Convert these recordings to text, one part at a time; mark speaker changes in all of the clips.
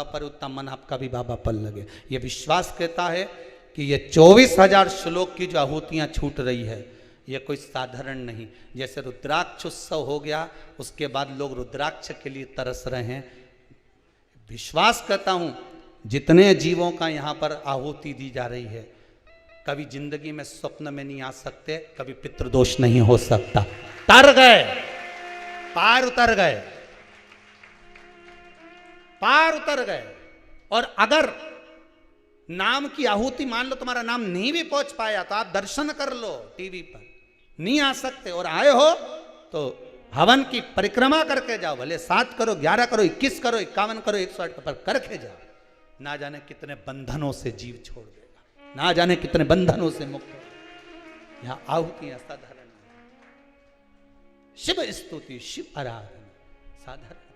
Speaker 1: पर उतना मन आपका भी बाबा पर लगे। ये विश्वास कहता है कि ये 24,000 श्लोक की जो आहुतियां छूट रही है ये कोई साधारण नहीं। जैसे रुद्राक्ष उत्सव हो गया उसके बाद लोग रुद्राक्ष के लिए तरस रहे हैं। विश्वास करता हूं जितने जीवों का यहाँ पर आहुति दी जा रही है कभी जिंदगी में स्वप्न में नहीं आ सकते, कभी पितृदोष नहीं हो सकता। तर गए, पार उतर गए, पार उतर गए। और अगर नाम की आहुति मान लो तुम्हारा नाम नहीं भी पहुंच पाया तो आप दर्शन कर लो टीवी पर, नहीं आ सकते और आए हो तो हवन की परिक्रमा करके जाओ, भले 7 करो, 11 करो, 21 करो, 51 करो, 108 पर करके जाओ। ना जाने कितने बंधनों से जीव छोड़ देगा, ना जाने कितने बंधनों से मुक्त हो। यहां आहुतियां साधारण, शिव स्तुति, शिव आराधना साधारण।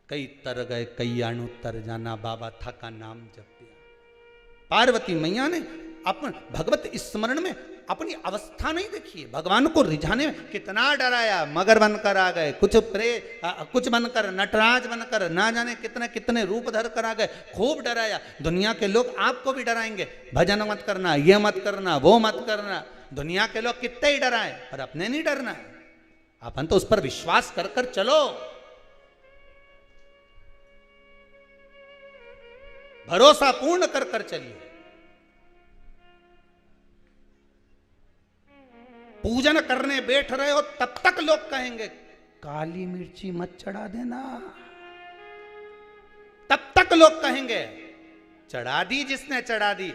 Speaker 1: कई तर गए कई अणु तर जाना, बाबा था का नाम जप दिया। पार्वती मैया ने अपन भगवत स्मरण में अपनी अवस्था नहीं देखी, भगवान को रिझाने में कितना डराया। मगर बनकर आ गए, कुछ बनकर, नटराज बनकर, ना जाने कितने कितने रूप धर कर आ गए, खूब डराया। दुनिया के लोग आपको भी डराएंगे, भजन मत करना, ये मत करना, वो मत करना। दुनिया के लोग कितने ही डराए पर अपने नहीं डरना है। अपन तो उस पर विश्वास कर कर चलो, भरोसा पूर्ण कर कर चलिए। पूजन करने बैठ रहे हो तब तक लोग कहेंगे काली मिर्ची मत चढ़ा देना, तब तक लोग कहेंगे। चढ़ा दी जिसने चढ़ा दी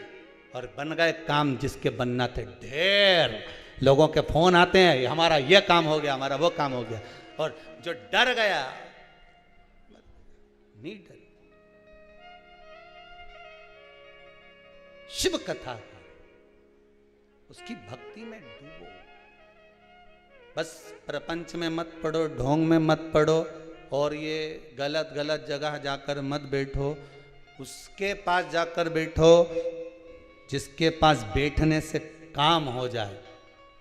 Speaker 1: और बन गए काम जिसके बनना थे। ढेर लोगों के फोन आते हैं, हमारा ये काम हो गया, हमारा वो काम हो गया। और जो डर गया नहीं डर। शिव कथा उसकी भक्ति में डूबो, बस प्रपंच में मत पड़ो, ढोंग में मत पड़ो और ये गलत गलत जगह जाकर मत बैठो। उसके पास जाकर बैठो जिसके पास बैठने से काम हो जाए।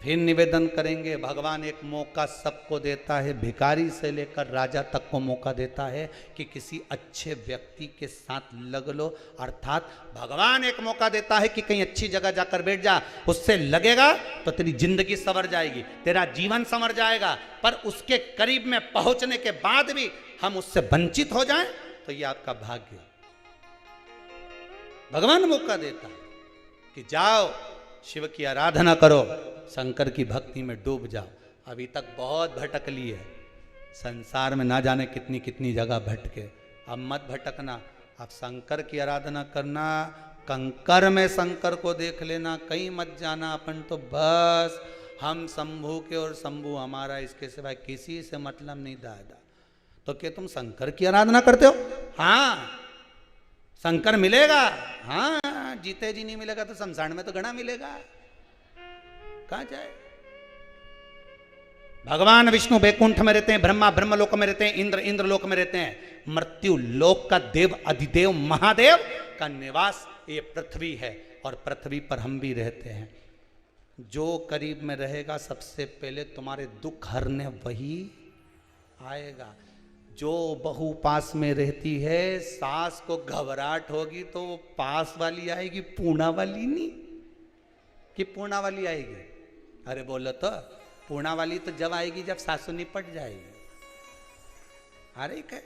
Speaker 1: फिर निवेदन करेंगे, भगवान एक मौका सबको देता है, भिखारी से लेकर राजा तक को मौका देता है कि किसी अच्छे व्यक्ति के साथ लग लो। अर्थात भगवान एक मौका देता है कि कहीं अच्छी जगह जाकर बैठ जा, उससे लगेगा तो तेरी जिंदगी संवर जाएगी, तेरा जीवन संवर जाएगा। पर उसके करीब में पहुंचने के बाद भी हम उससे वंचित हो जाएं तो ये आपका भाग्य। भगवान मौका देता है कि जाओ शिव की आराधना करो, शंकर की भक्ति में डूब जाओ। अभी तक बहुत भटक ली है संसार में, ना जाने कितनी कितनी जगह भटके। अब मत भटकना, अब शंकर की आराधना करना, कंकर में शंकर को देख लेना, कहीं मत जाना। अपन तो बस हम शंभू के और शंभू हमारा, इसके सिवाय किसी से मतलब नहीं दादा। तो क्या तुम शंकर की आराधना करते हो? हाँ शंकर मिलेगा, हाँ जीते जी नहीं मिलेगा तो शमशान में तो घना मिलेगा, कहां जाए। भगवान विष्णु वैकुंठ में रहते हैं, ब्रह्मा ब्रह्मलोक में रहते हैं, इंद्र इंद्रलोक में रहते हैं। मृत्यु लोक का देव अधिदेव महादेव का निवास ये पृथ्वी है और पृथ्वी पर हम भी रहते हैं। जो करीब में रहेगा सबसे पहले तुम्हारे दुख हरने वही आएगा। जो बहू पास में रहती है, सास को घबराहट होगी तो वो पास वाली आएगी, पूना वाली नहीं कि पूना वाली आएगी। अरे बोलो तो पूना वाली तो जब आएगी जब सासू निपट जाएगी। अरे क्या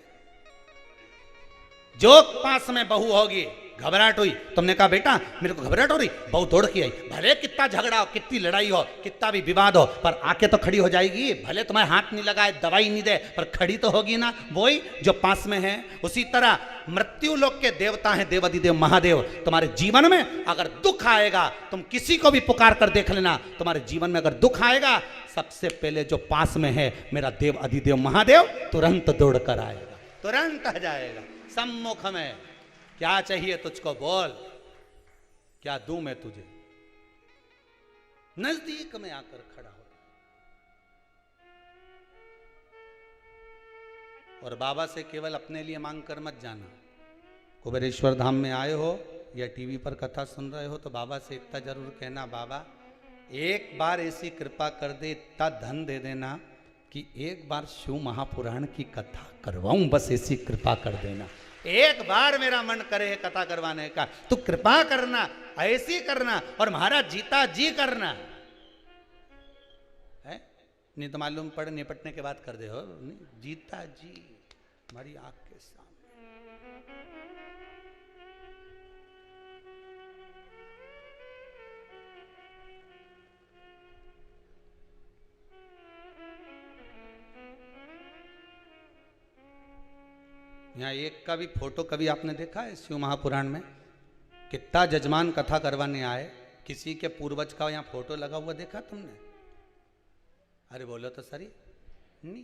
Speaker 1: जो पास में बहू होगी, घबराहट हुई, तुमने कहा बेटा मेरे को घबराहट हो रही, बहू दौड़ के आई, भले कितना झगड़ा हो, कितनी लड़ाई हो, कितना भी विवाद हो, पर आके तो खड़ी हो जाएगी। भले तुम्हें हाथ नहीं लगाए, दवाई नहीं दे, पर खड़ी तो होगी ना, वही जो पास में है। उसी तरह मृत्यु लोक के देवता हैं देवाधिदेव महादेव। तुम्हारे जीवन में अगर दुख आएगा, तुम किसी को भी पुकार कर देख लेना, तुम्हारे जीवन में अगर दुख आएगा सबसे पहले जो पास में है मेरा देव अधिदेव महादेव तुरंत दौड़ कर आएगा, तुरंत आ जाएगा सम्मुख में। क्या चाहिए तुझको बोल, क्या दूं मैं तुझे, नजदीक में आकर खड़ा हो। और बाबा से केवल अपने लिए मांग कर मत जाना। कुबेरेश्वर धाम में आए हो या टीवी पर कथा सुन रहे हो तो बाबा से इतना जरूर कहना, बाबा एक बार ऐसी कृपा कर दे, इतना धन दे देना कि एक बार शिव महापुराण की कथा करवाऊं, बस ऐसी कृपा कर देना। एक बार मेरा मन करे कथा करवाने का, तो कृपा करना, ऐसी करना, और महाराज जीता जी करना है। नहीं तो मालूम पड़ निपटने के बाद कर दे हो, नहीं जीता जी हमारी आंख के सामने। यहाँ एक का भी फोटो कभी आपने देखा है शिव महापुराण में? कितना जजमान कथा करवाने आए, किसी के पूर्वज का यहाँ फोटो लगा हुआ देखा तुमने? अरे बोलो तो सही नहीं।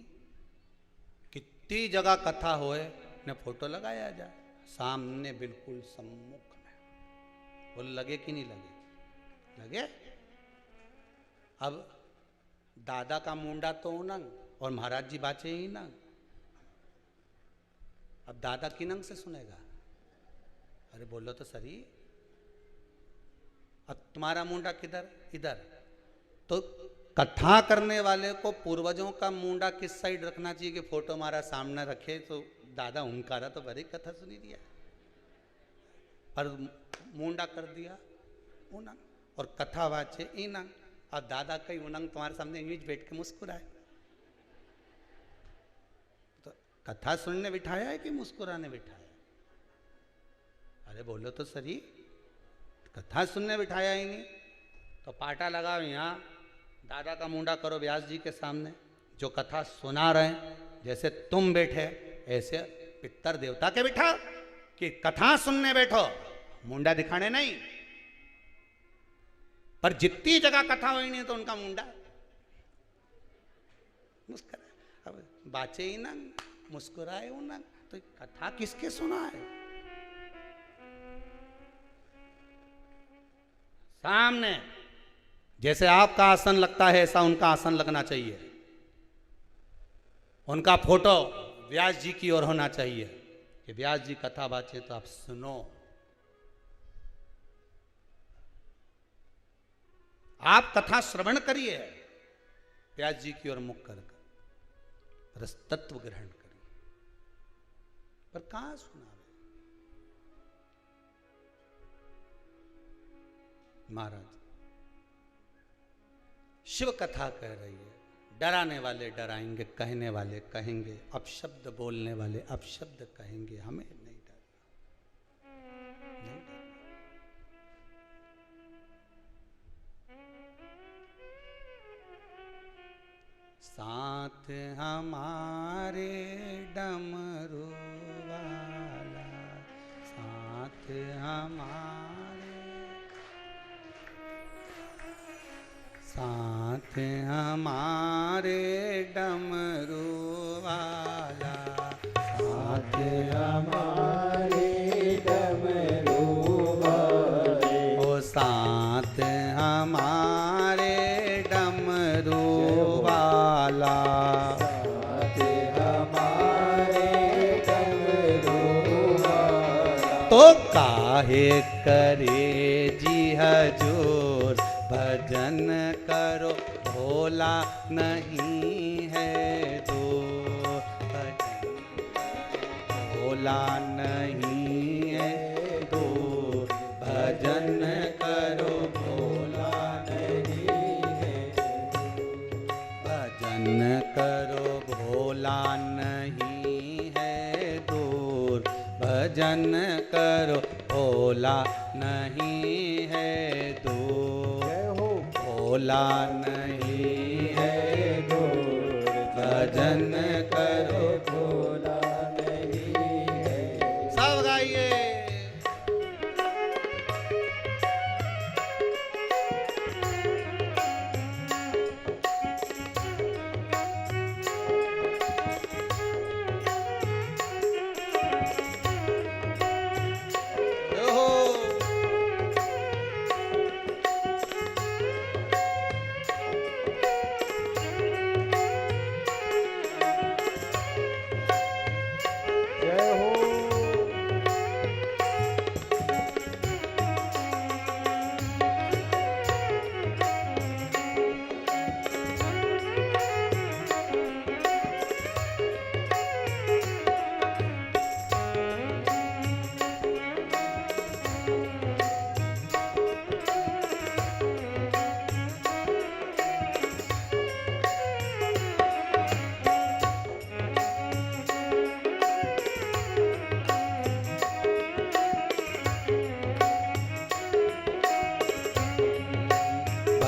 Speaker 1: कितनी जगह कथा होए ने फोटो लगाया जाए सामने बिल्कुल सम्मुख में, बोलो लगे कि नहीं लगे? लगे। अब दादा का मुंडा तो उनंग और महाराज जी बाचे ही नंग। अब दादा की नंग से सुनेगा? अरे बोलो तो सही। अब तुम्हारा मुंडा किधर? इधर। तो कथा करने वाले को पूर्वजों का मुंडा किस साइड रखना चाहिए कि फोटो हमारा सामने रखे तो दादा उनकारा तो बड़ी कथा सुनी दिया, पर मुंडा कर दिया उनंग और कथा वाचे इनंग। अब दादा कई उनंग तुम्हारे सामने यूं बैठ के मुस्कुराए, तो कथा सुनने बिठाया है कि मुस्कुराने बिठाया? अरे बोलो तो सही। कथा सुनने बिठाया ही नहीं तो पाटा लगाओ यहाँ, दादा का मुंडा करो व्यास जी के सामने, जो कथा सुना रहे हैं जैसे तुम बैठे ऐसे पितर देवता के बिठाओ कि कथा सुनने बैठो, मुंडा दिखाने नहीं। पर जितनी जगह कथा हुई नहीं तो उनका मुंडा मुस्कुरा। अब बाचे ही ना, मुस्कुराए हो ना, तो कथा किसके सुना है? सामने जैसे आपका आसन लगता है ऐसा उनका आसन लगना चाहिए, उनका फोटो व्यास जी की ओर होना चाहिए कि व्यास जी कथा बाचे तो आप सुनो। आप कथा श्रवण करिए व्यास जी की ओर मुख कर रस तत्व ग्रहण करिए, पर कहां सुना? महाराज शिव कथा कह रही है, डराने वाले डराएंगे, कहने वाले कहेंगे, अपशब्द बोलने वाले अपशब्द कहेंगे, हमें नहीं डरना, नहीं डरना। साथ हमारे डमरू वाला, साथ हमारे, साथ हमारे डमरू वाला, साथ हमारे डमरू वाले, ओ साथ हमारे डमरू वाला, साथ हमारे डमरू वाला। तो काहे करे जी हजूर, भजन करो भोला नहीं है दूर, भोला नहीं है दूर, भजन करो भोला नहीं है, भजन करो भोला नहीं है दूर, भजन करो भोला नहीं है दूर, भोला नहीं है दूर, भजन करो भोला नहीं है। सब गाइए।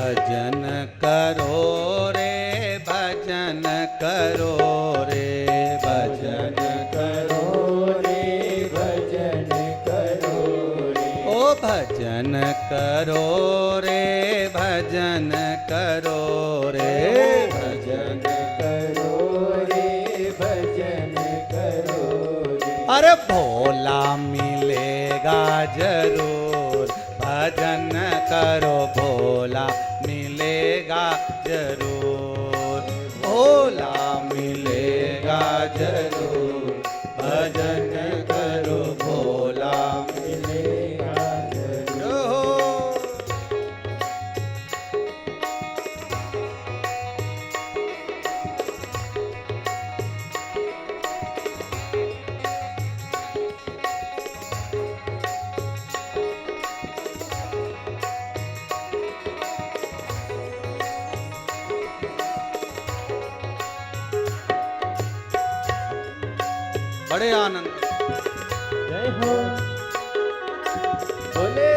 Speaker 1: भजन करो रे, भजन करो रे, भजन करो रे, भजन करो रे। ओ भजन करो रे, भजन करो रे, भजन करो रे, भजन करो रे। अरे भोला मिलेगा जरूर, भजन करो भोला मिलेगा जरूर, भोला मिलेगा जरूर, भजन करो भोला मिलेगा जरूर। बड़े आनंद।
Speaker 2: जय हो भोले,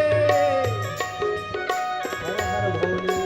Speaker 2: हर हर भोले।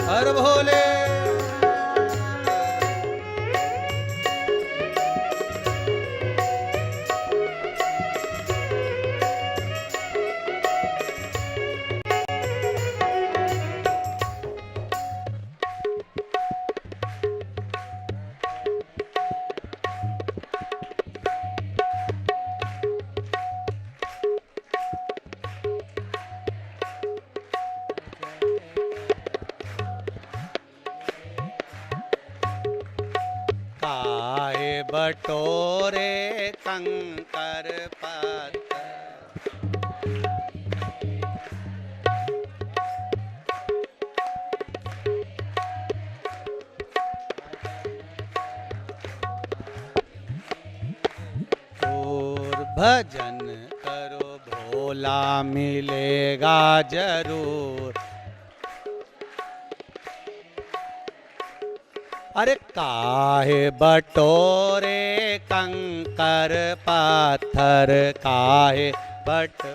Speaker 1: हर भोले। काहे बटोरे कंकर पत्थर, और भजन करो भोला मिलेगा जरूर। अरे काहे बटोरे कंकर पत्थर, काहे बट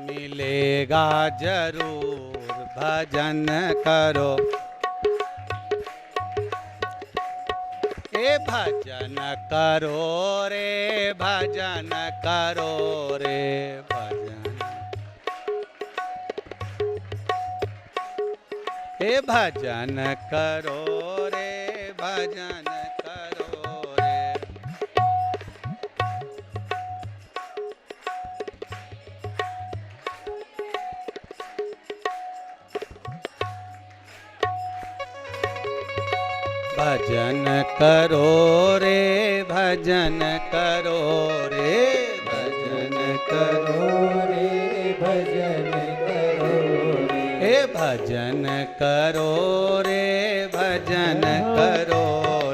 Speaker 1: मिलेगा जरूर, भजन करो ए भजन करो रे, भजन करो रे, भजन ए भजन करो रे, भजन करो रे। भजन करो रे, भजन करो रे, भजन करो रे, भजन करो रे। हे भजन करो रे, भजन करो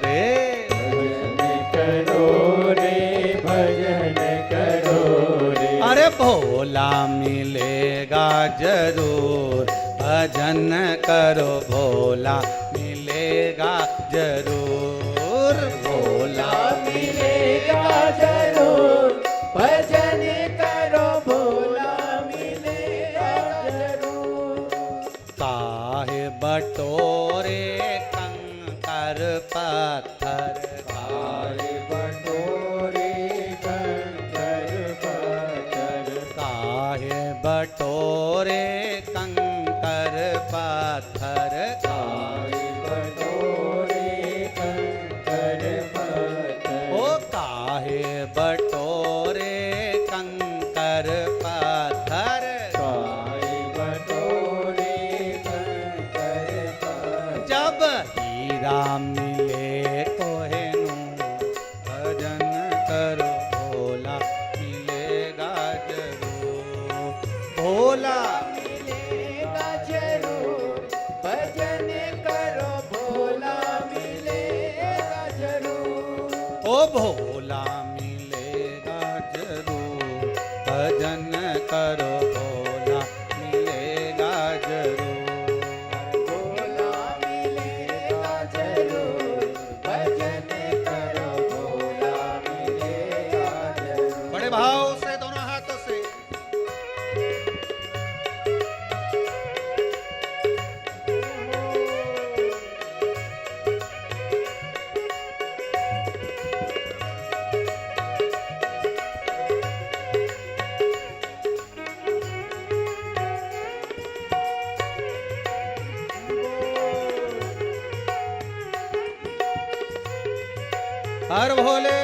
Speaker 1: रे, भजन करो रे, भजन करो रे। अरे भोला मिलेगा जरूर, भजन करो भोला मिलेगा जरूर, भोला मिलेगा जरूर, भजन करो भोला मिलेगा जरूर। काहे बटोरे कंकर पत्थर, काहे बटोरे कंकर पत्थर, काहे बटोरे कंकर पत्थर, काहे बटोरे कंकर पत्थर। ओ भोला मिले कोहेनु भजन करो भोला मिलेगा जरूर भोला
Speaker 2: मिलेगा जरूर भजन करो भोला मिलेगा जरूर
Speaker 1: ओ भोला मिलेगा जरूर भजन करो भोला मिलेगा जरूर
Speaker 2: भोला मिलेगा जरूर भजन करो भोला मिलेगा जरूर।
Speaker 1: बड़े भाव से दोनों हाथों से हर भोले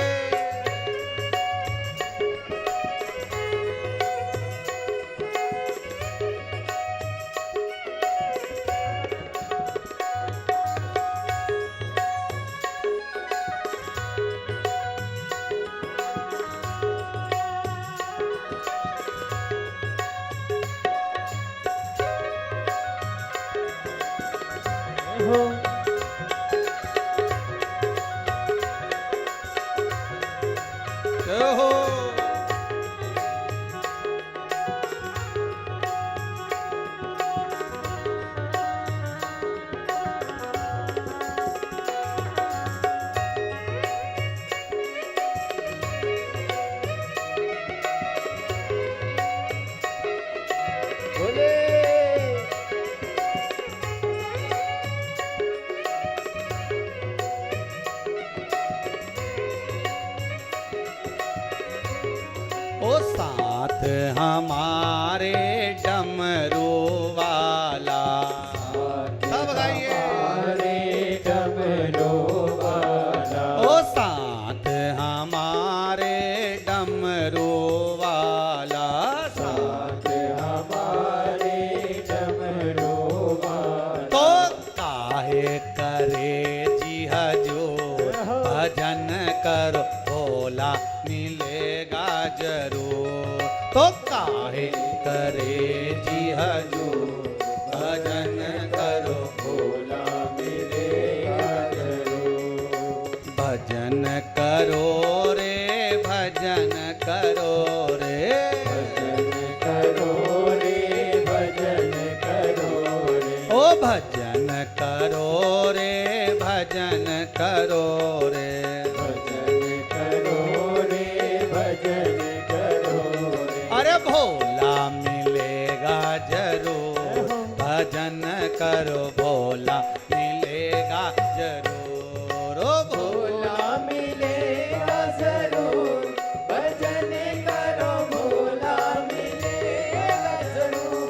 Speaker 2: हो
Speaker 1: जय हो
Speaker 2: भोले
Speaker 1: ओ साथ हमारे डमरू वाला सब गाइए
Speaker 2: हरे डमरू वाला
Speaker 1: ओ साथ हमारे डमरू वाला
Speaker 2: साथ हमारे डमरू वाला
Speaker 1: तो काहे करे जी हजूर भजन करो भोला मिलेगा जरूर तो काहे करे जी हजूर भजन करो
Speaker 2: भोला मिलेगा जरूर
Speaker 1: भजन करो रे भजन करो रे
Speaker 2: भजन करो रे भजन करो रे
Speaker 1: ओ भजन करो रे भजन करो रे
Speaker 2: भजन करो रे भजन करो रे
Speaker 1: अरे भोला मिलेगा जरूर भजन करो भोला मिलेगा जरूर ओ
Speaker 2: भोला मिलेगा जरूर भजन करो भोला मिलेगा जरूर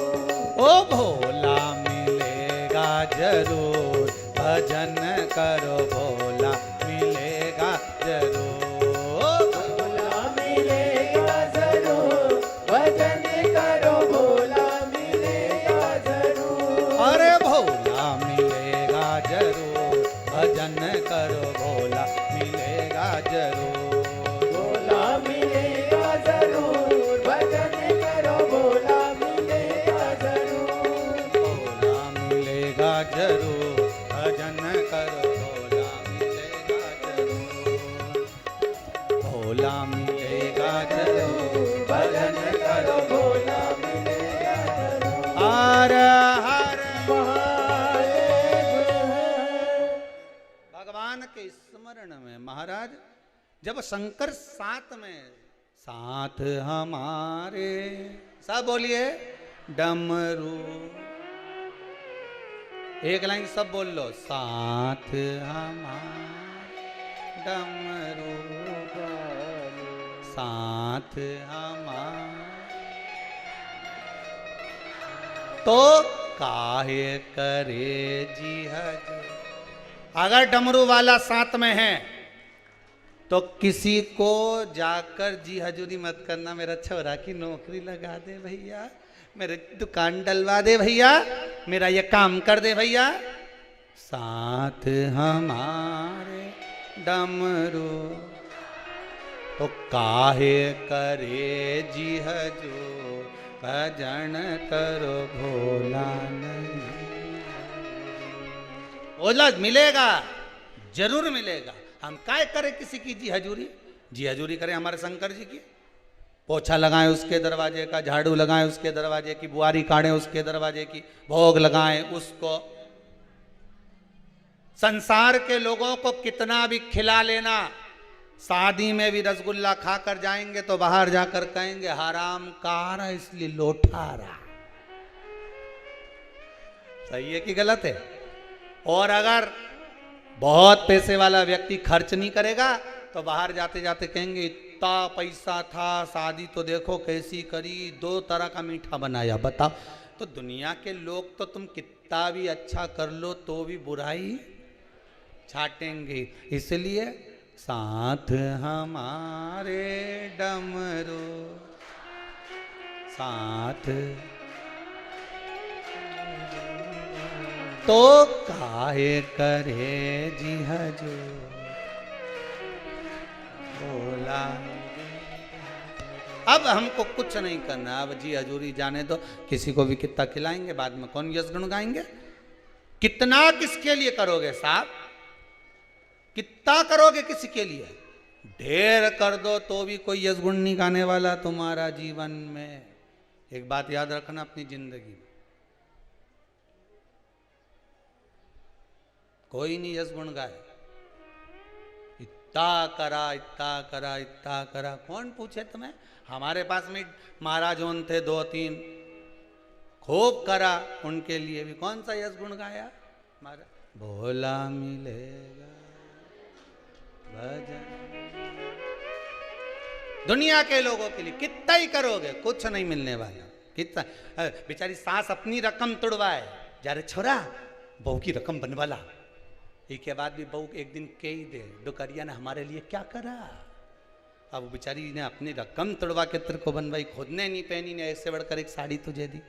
Speaker 1: ओ भोला मिलेगा जरूर भजन करो भोला मिलेगा जरूर
Speaker 2: भोला मिलेगा जरूर भजन करो भोला मिलेगा जरूर
Speaker 1: अरे भोला मिलेगा जरूर भजन करो भोला मिलेगा जरूर
Speaker 2: भोला मिलेगा जरूर भजन करो भोला मिलेगा जरूर
Speaker 1: भोला मिलेगा जरूर भजन करो भोला मिलेगा जरूर भोला मिलेगा जरूर भजन करो
Speaker 2: भोला मिलेगा जरूर
Speaker 1: हर हर
Speaker 2: महादेव
Speaker 1: भगवान के स्मरण में महाराज जब शंकर साथ हमारे सब बोलिए डमरू एक लाइन सब बोल लो साथ हमारे डमरू साथ हमारे तो काहे करे जी हजूर अगर डमरू वाला साथ में है तो किसी को जाकर जी हजूरी मत करना मेरा छोरा की नौकरी लगा दे भैया मेरे दुकान डलवा दे भैया मेरा ये काम कर दे भैया साथ हमारे डमरू तो काहे करे जी हजूर, भजन करो भोला नहीं। बोला मिलेगा, जरूर मिलेगा। हम काय करें किसी की जी हजूरी? जी हजूरी करें हमारे शंकर जी की? पोछा लगाएं उसके दरवाजे का, झाड़ू लगाएं उसके दरवाजे की, बुआरी काटें उसके दरवाजे की, भोग लगाएं उसको। संसार के लोगों को कितना भी खिला लेना, शादी में भी रसगुल्ला खाकर जाएंगे तो बाहर जाकर कहेंगे हराम कार इसलिए लौटा रहा। सही है कि गलत है? और अगर बहुत पैसे वाला व्यक्ति खर्च नहीं करेगा तो बाहर जाते जाते कहेंगे इतना पैसा था, शादी तो देखो कैसी करी, 2 तरह का मीठा बनाया। बताओ, तो दुनिया के लोग तो तुम कितना भी अच्छा कर लो तो भी बुराई छाटेंगे। इसलिए साथ हमारे डमरू, साथ तो काहे करे जी हजूर, बोला। अब हमको कुछ नहीं करना, अब जी हजूरी जाने दो। किसी को भी कितना खिलाएंगे, बाद में कौन यश गुण गाएंगे? कितना किसके लिए करोगे साहब? कितना करोगे किसी के लिए? ढेर कर दो तो भी कोई यश गुण नहीं गाने वाला तुम्हारा जीवन में। एक बात याद रखना अपनी जिंदगी में, कोई नहीं यश गुण गाए। इतना करा, इतना करा, इतना करा, कौन पूछे तुम्हें? हमारे पास में महाराज उन थे 2-3, खूब करा, उनके लिए भी कौन सा यश गुण गाया? महाराज भोला मिलेगा भजन। दुनिया के लोगों के लिए कितना ही करोगे, कुछ नहीं मिलने वाला। कितना बेचारी सास अपनी रकम तुड़वाए, जा रे छोरा बहू की रकम बनवा ला। इसके बाद भी बहू एक दिन कह ही दे, डुकरिया ने हमारे लिए क्या करा। अब बेचारी ने अपनी रकम तुड़वा के तेरे को बनवाई, खुद ने नहीं पहनी, ने ऐसे बढ़कर एक साड़ी तुझे दी।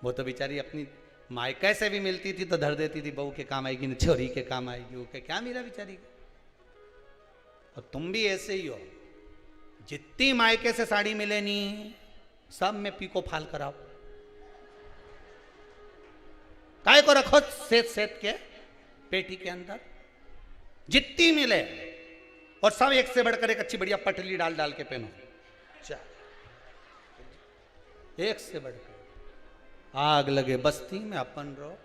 Speaker 1: वो तो बेचारी अपनी मायके से भी मिलती थी तो धर देती थी, बहू के काम आएगी न छोरी के काम आएगी। वो के क्या मिला बेचारी को? और तुम भी ऐसे ही हो, जितनी मायके से साड़ी मिले नहीं सब में पीको फाल कराओ। काय को रखो सेत सेत के पेटी के अंदर, जितनी मिले, और सब एक से बढ़कर एक अच्छी बढ़िया पटली डाल डाल के पहनो। एक से बढ़कर आग लगे बस्ती में, अपन रहो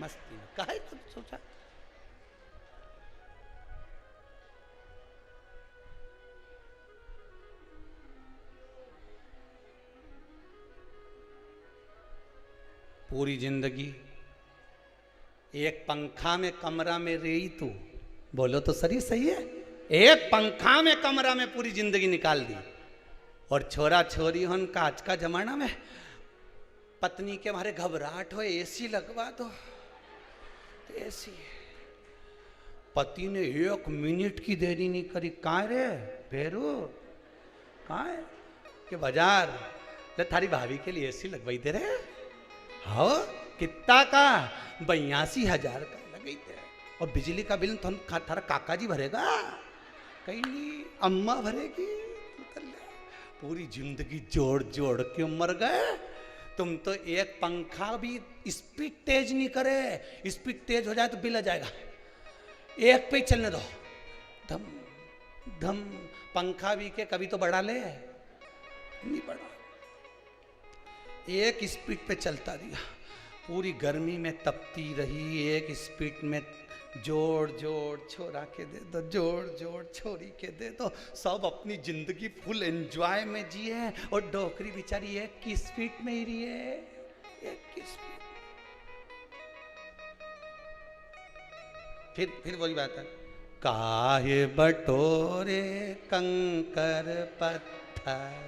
Speaker 1: मस्ती में। काहे तो सोचा? पूरी जिंदगी एक पंखा में कमरा में रही तू, बोलो तो सही है। एक पंखा में कमरा में पूरी जिंदगी निकाल दी। और छोरा छोरी हन का आज का जमाना में पत्नी के मारे घबराहट हो, एसी लगवा दो, एसी। पति ने 1 मिनट की देरी नहीं करी, कहाँ रे भेरू, कहाँ है के बाजार ले थारी भाभी के लिए एसी लगवाई दे रहे। हाँ कितना का? 82,000 का लगे थे। और बिजली का बिल तो थारा काका जी भरेगा, कहीं नहीं अम्मा भरेगी। पूरी जिंदगी जोड़ जोड़ के मर गए। तुम तो एक पंखा भी स्पीड तेज नहीं करे, स्पीड तेज हो जाए तो बिल आ जाएगा। एक पे ही चलने दो, धम धम। पंखा भी के कभी तो बढ़ा ले, नहीं बढ़ा, एक स्पीड पे चलता दिया। पूरी गर्मी में तपती रही, एक स्पीड में जोड़ जोड़ छोरा के दे दो, जोड़ जोड़ छोरी के दे दो। सब अपनी जिंदगी फुल एंजॉय में जिए, और डोकरी बेचारी एक की स्पीड में ही रही है, एक की स्पीड। फिर वही बात है, काहे बटोरे कंकर पत्थर,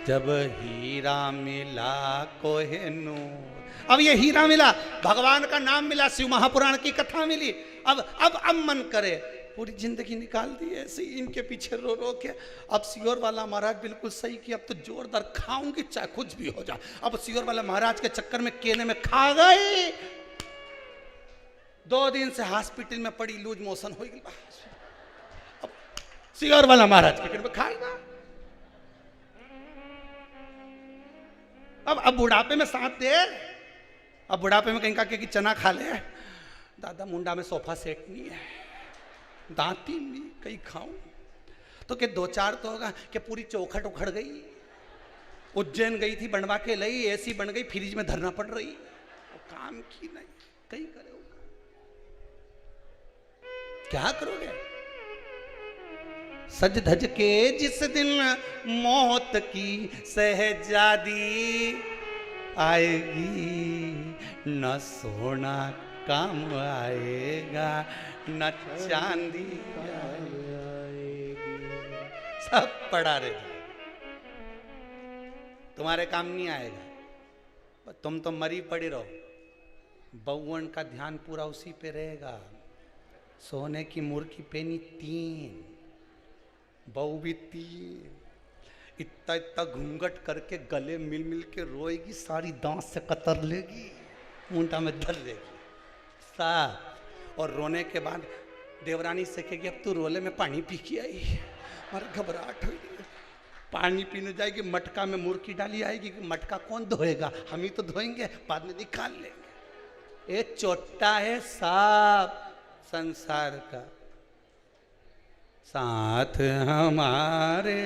Speaker 1: जब हीरा मिला कोहिनूर। अब ये हीरा मिला, भगवान का नाम मिला, शिव महापुराण की कथा मिली। अब मन करे पूरी जिंदगी निकाल दी ऐसे ही इनके पीछे रो रो के। अब सियोर वाला महाराज बिल्कुल सही कि अब तो जोरदार खाऊंगी चाहे कुछ भी हो जाए। अब सियोर वाला महाराज के चक्कर में केने में खा गई, 2 दिन से हॉस्पिटल में पड़ी, लूज मोशन हो गई। अब सियोर वाला महाराज के में खाएगा। अब बुढ़ापे में साथ दे, अब बुढ़ापे में कहीं का कि चना खा ले, दादा मुंडा में सोफा सेट नहीं है, दांती नहीं कहीं खाऊं तो के 2-4 तो होगा कि पूरी चौखट उखड़ गई। उज्जैन गई थी बनवा के लई, ऐसी बन गई फ्रिज में धरना पड़ रही, काम की नहीं कहीं करे होगा। क्या करोगे? सज धज के जिस दिन मौत की सहजादी आएगी, न सोना काम आएगा न चांदी आएगी, सब पड़ा रहेगा, तुम्हारे काम नहीं आएगा। तुम तो मरी पड़ी रहो, बउवन का ध्यान पूरा उसी पे रहेगा। सोने की मुर्गी पेनी 3, बहू भी 3, इतना इतना घूंघट करके गले मिल मिल के रोएगी, सारी दांत से कतर लेगी, मुंडा में धर लेगी साफ। और रोने के बाद देवरानी से कहेगी अब तू रोले में पानी पी के आई, हमारा घबराहट हुई, पानी पीने जाएगी, मटका में मुर्गी डाली आएगी, मटका कौन धोएगा, हम ही तो धोएंगे, बाद में निकाल लेंगे। ये चोटा है साफ संसार का, साथ हमारे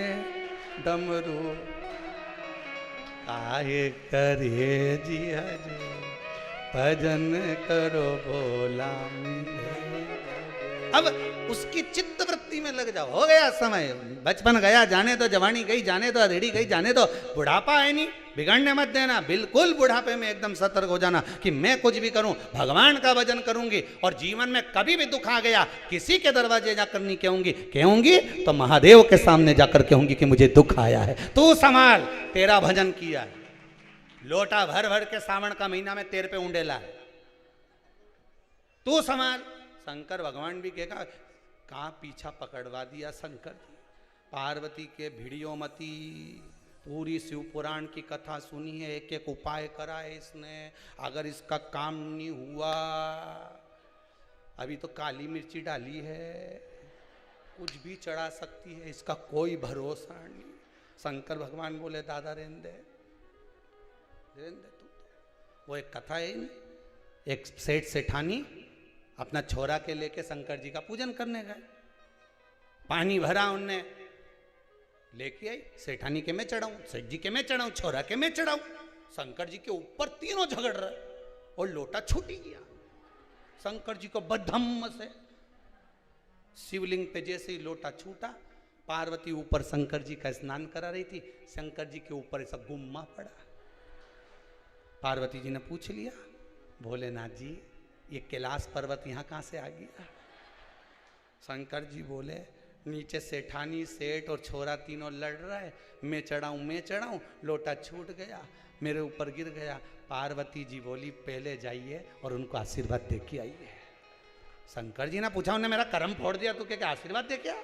Speaker 1: डमरू काहे करे जिया जी, भजन करो भोला मिले। अब उसकी चित्त वृत्ति में लग जाओ, हो गया समय, बचपन गया जाने दो, जवानी गई जाने दो, अधेड़ी गई जाने दो, बुढ़ापा है नहीं, बिगड़ने मत देना। बिल्कुल बुढ़ापे में एकदम सतर्क हो जाना कि मैं कुछ भी करूं भगवान का भजन करूंगी, और जीवन में कभी भी दुख आ गया किसी के दरवाजे जाकर नहीं कहूंगी तो महादेव के सामने जाकर कहूंगी कि मुझे दुख आया है, तू संभाल, तेरा भजन किया है। लोटा भर भर के सावन का महीना में तेरे पे उंडेला है, तू संभाल। शंकर भगवान भी कहेगा कहाँ पीछा पकड़वा दिया शंकर जी। पार्वती के भिड़ियो मती, पूरी शिव पुराण की कथा सुनी है, एक एक उपाय करा है इसने, अगर इसका काम नहीं हुआ, अभी तो काली मिर्ची डाली है, कुछ भी चढ़ा सकती है, इसका कोई भरोसा नहीं। शंकर भगवान बोले दादा रहने दे तू। वो एक कथा है ना, एक सेठ सेठानी अपना छोरा के लेके शंकर जी का पूजन करने गए, पानी भरा उनने, लेके आई, सेठानी के मैं चढ़ाऊं, सेठ जी के मैं चढ़ाऊं, छोरा के मैं चढ़ाऊं। शंकर जी के ऊपर तीनों झगड़ रहे और लोटा छूट ही गया। शंकर जी को बधम्म से शिवलिंग पे जैसे ही लोटा छूटा, पार्वती ऊपर शंकर जी का स्नान करा रही थी, शंकर जी के ऊपर ऐसा गुम्मा पड़ा। पार्वती जी ने पूछ लिया, भोलेनाथ जी ये कैलाश पर्वत यहाँ कहाँ से आ गया? शंकर जी बोले नीचे सेठानी सेठ और छोरा तीनों लड़ रहा है, मैं चढ़ाऊं, लोटा छूट गया, मेरे ऊपर गिर गया। पार्वती जी बोली पहले जाइए और उनको आशीर्वाद दे के आइए। शंकर जी ने पूछा, उन्हें मेरा कर्म फोड़ दिया तो क्या आशीर्वाद दे क्या?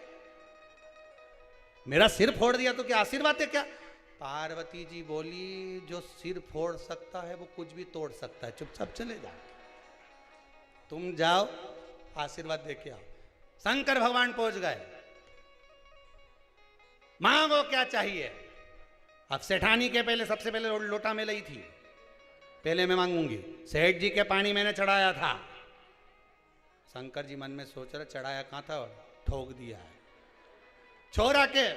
Speaker 1: मेरा सिर फोड़ दिया तो क्या आशीर्वाद दे क्या? पार्वती जी बोली जो सिर फोड़ सकता है वो कुछ भी तोड़ सकता है, चुपचाप चले जाओ, तुम जाओ आशीर्वाद दे के आओ। शंकर भगवान पहुंच गए, मांगो क्या चाहिए। अब सेठानी के पहले सबसे पहले लोटा में लाई थी, पहले मैं मांगूंगी। सेठ जी के पानी मैंने चढ़ाया था। शंकर जी मन में सोच रहे चढ़ाया कहां था, ठोक दिया है। छोरा के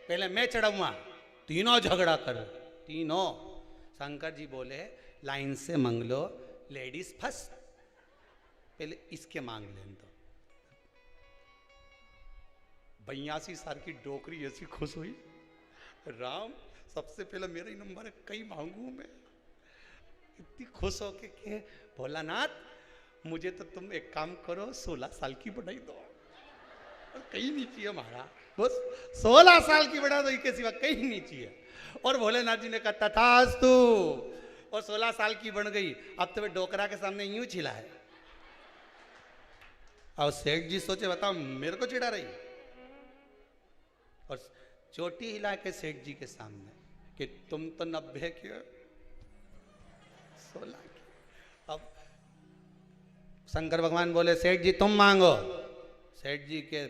Speaker 1: पहले मैं चढ़ाऊंगा, तीनों झगड़ा कर, तीनों। शंकर जी बोले लाइन से मांग लो, लेडीज फर्स्ट, पहले इसके मांग लें। तो 82 साल की डोकरी ऐसी खुश हुई, राम सबसे पहले मेरा ही नंबर है, कई मांगू मैं। इतनी खुश हो के भोलानाथ मुझे तो तुम एक काम करो, 16 साल की बढ़ाई दो, और कहीं नहीं चाहिए हमारा, बस 16 साल की बढ़ा दो, इसके सिवा कहीं नहीं चाहिए। और भोलेनाथ जी ने कहा तथास्तु, और 16 साल की बन गई। अब तो वे डोकरा के सामने यूं छिला है, और सेठ जी सोचे बताओ मेरे को चिढ़ा रही, और चोटी हिला के सेठ जी के सामने कि तुम तो 90 के हो, 16 के। अब शंकर भगवान बोले सेठ जी तुम मांगो। सेठ जी के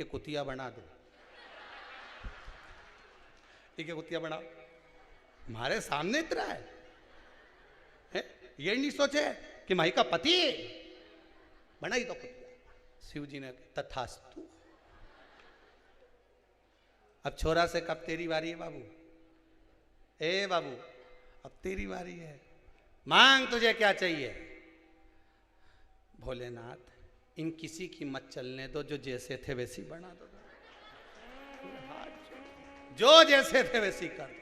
Speaker 1: कुतिया बना दो, इके कुतिया बनाओ, हमारे सामने इतना है, ये नहीं सोचे कि माई का पति बनाई तो कुतिया। शिव जी ने तथास्तु। अब छोरा से कब तेरी बारी है बाबू, ए बाबू अब तेरी बारी है, मांग तुझे क्या चाहिए। भोलेनाथ इन किसी की मत चलने दो, जो जैसे थे वैसी बना दो, जो जैसे थे वैसी कर दो।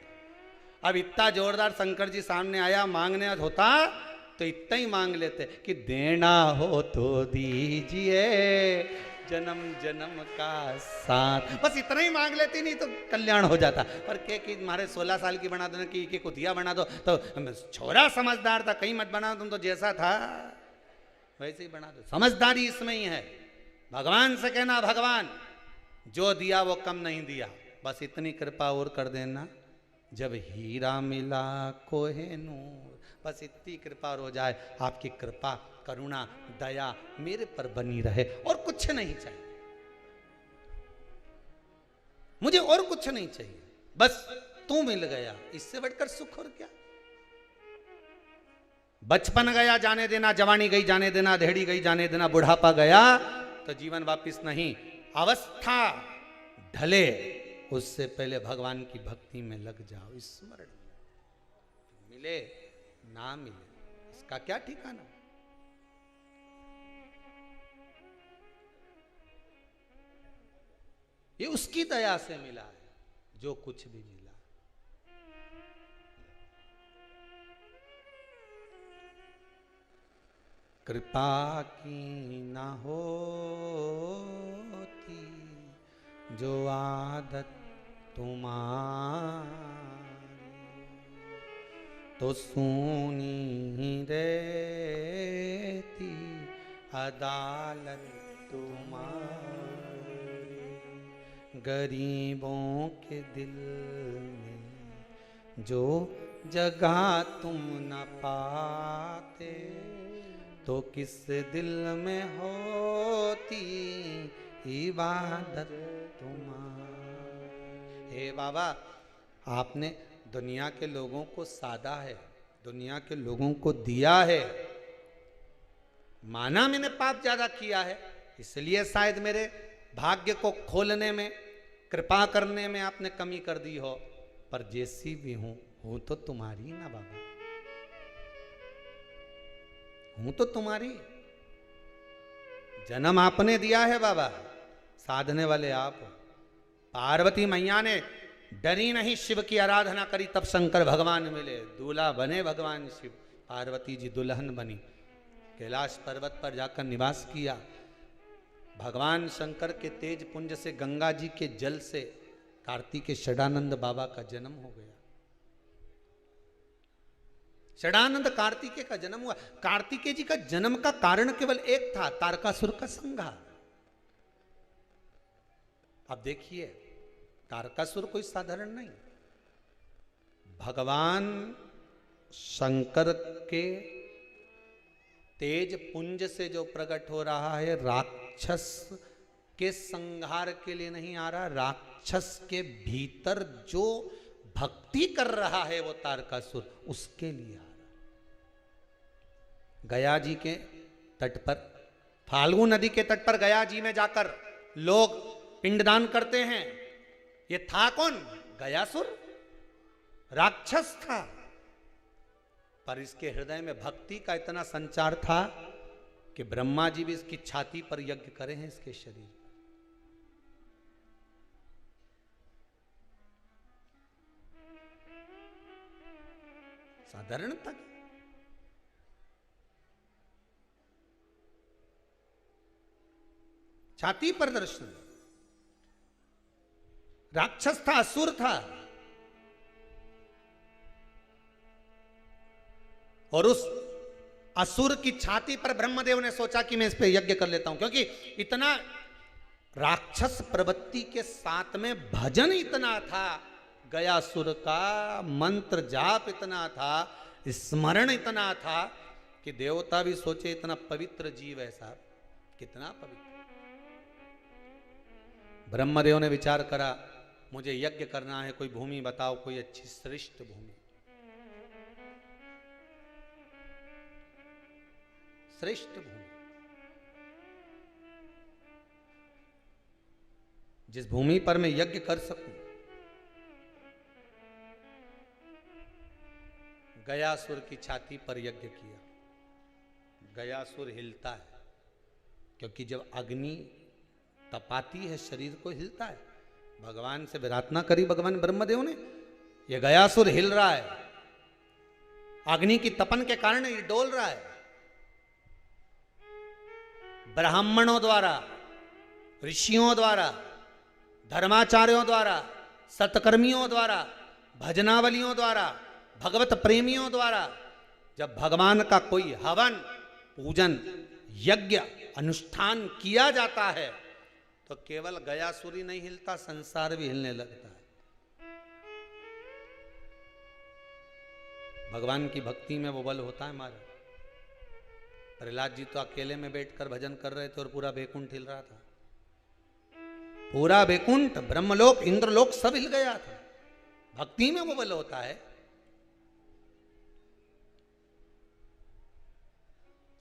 Speaker 1: अब इतना जोरदार शंकर जी सामने आया, मांगने होता तो इतना ही मांग लेते कि देना हो तो दीजिए जन्म जन्म का साथ, बस इतना ही मांग लेती, नहीं तो कल्याण हो जाता। पर के कि तुम्हारे 16 साल की बना दो ना, कि कुतिया बना दो, तो छोरा समझदार था, कहीं मत बना, तुम तो जैसा था वैसे ही बना दो। समझदारी इसमें ही है। भगवान से कहना भगवान जो दिया वो कम नहीं दिया, बस इतनी कृपा और कर देना, जब हीरा मिला कोहेनूर, बस इतनी कृपा हो जाए, आपकी कृपा करुणा दया मेरे पर बनी रहे, और कुछ नहीं चाहिए मुझे, और कुछ नहीं चाहिए, बस तू मिल गया, इससे बढ़कर सुख और क्या। बचपन गया जाने देना, जवानी गई जाने देना, धेड़ी गई जाने देना, बुढ़ापा गया तो जीवन वापिस नहीं। अवस्था ढले उससे पहले भगवान की भक्ति में लग जाओ, स्मरण मिले ना मिले इसका क्या ठिकाना। ये उसकी दया से मिला है जो कुछ भी मिला। कृपा की ना होती जो आदत तुम्हारी, तो सुनी रहती अदालत तुम्हारी। गरीबों के दिल में जो जगह तुम न पाते, तो किस दिल में होती इबादत तुम्हारी। हे बाबा आपने दुनिया के लोगों को साधा है, दुनिया के लोगों को दिया है, माना मैंने पाप ज्यादा किया है, इसलिए शायद मेरे भाग्य को खोलने में कृपा करने में आपने कमी कर दी हो, पर जैसी भी हूं तो तुम्हारी ना बाबा, हूं तो तुम्हारी। जन्म आपने दिया है बाबा, साधने वाले आप। पार्वती मैया ने डरी नहीं, शिव की आराधना करी, तब शंकर भगवान मिले, दूल्हा बने भगवान शिव। पार्वती जी दुल्हन बनी, कैलाश पर्वत पर जाकर निवास किया। भगवान शंकर के तेज पुंज से, गंगा जी के जल से कार्तिकेय षडानंद बाबा का जन्म हो गया। षडानंद कार्तिकेय का जन्म हुआ। कार्तिकेय जी का जन्म का कारण केवल एक था, तारकासुर का संहार। अब देखिए तारकासुर कोई साधारण नहीं, भगवान शंकर के तेज पुंज से जो प्रकट हो रहा है, राक्षस के संहार के लिए नहीं आ रहा, राक्षस के भीतर जो भक्ति कर रहा है वो तारकासुर, उसके लिए आ रहा। गया जी के तट पर, फाल्गु नदी के तट पर गया जी में जाकर लोग पिंडदान करते हैं। ये था कौन? गयासुर, राक्षस था, पर इसके हृदय में भक्ति का इतना संचार था कि ब्रह्मा जी भी इसकी छाती पर यज्ञ करे हैं, इसके शरीर। साधारण था क्या? छाती पर दर्शन। राक्षस था, असुर था, और उस असुर की छाती पर ब्रह्मदेव ने सोचा कि मैं इस पे यज्ञ कर लेता हूं, क्योंकि इतना राक्षस प्रवृत्ति के साथ में भजन इतना था, गयासुर का मंत्र जाप इतना था, स्मरण इतना था कि देवता भी सोचे इतना पवित्र जीव है साहब, कितना पवित्र। ब्रह्मदेव ने विचार करा मुझे यज्ञ करना है, कोई भूमि बताओ, कोई अच्छी श्रेष्ठ भूमि, श्रेष्ठ भूमि जिस भूमि पर मैं यज्ञ कर सकूं। गयासुर की छाती पर यज्ञ किया। गयासुर हिलता है, क्योंकि जब अग्नि तपाती है शरीर को हिलता है। भगवान से विराधना करी भगवान ब्रह्मदेव ने, ये गयासुर हिल रहा है, अग्नि की तपन के कारण ये डोल रहा है। ब्राह्मणों द्वारा, ऋषियों द्वारा, धर्माचार्यों द्वारा, सत्कर्मियों द्वारा, भजनावलियों द्वारा, भगवत प्रेमियों द्वारा जब भगवान का कोई हवन, पूजन, यज्ञ, अनुष्ठान किया जाता है तो केवल गयासुर ही नहीं हिलता, संसार भी हिलने लगता है। भगवान की भक्ति में वो बल होता है हमारा। प्रहलाद जी तो अकेले में बैठकर भजन कर रहे थे और पूरा बैकुंठ हिल रहा था। पूरा बैकुंठ, ब्रह्मलोक, इंद्रलोक सब हिल गया था। भक्ति में वो बल होता है।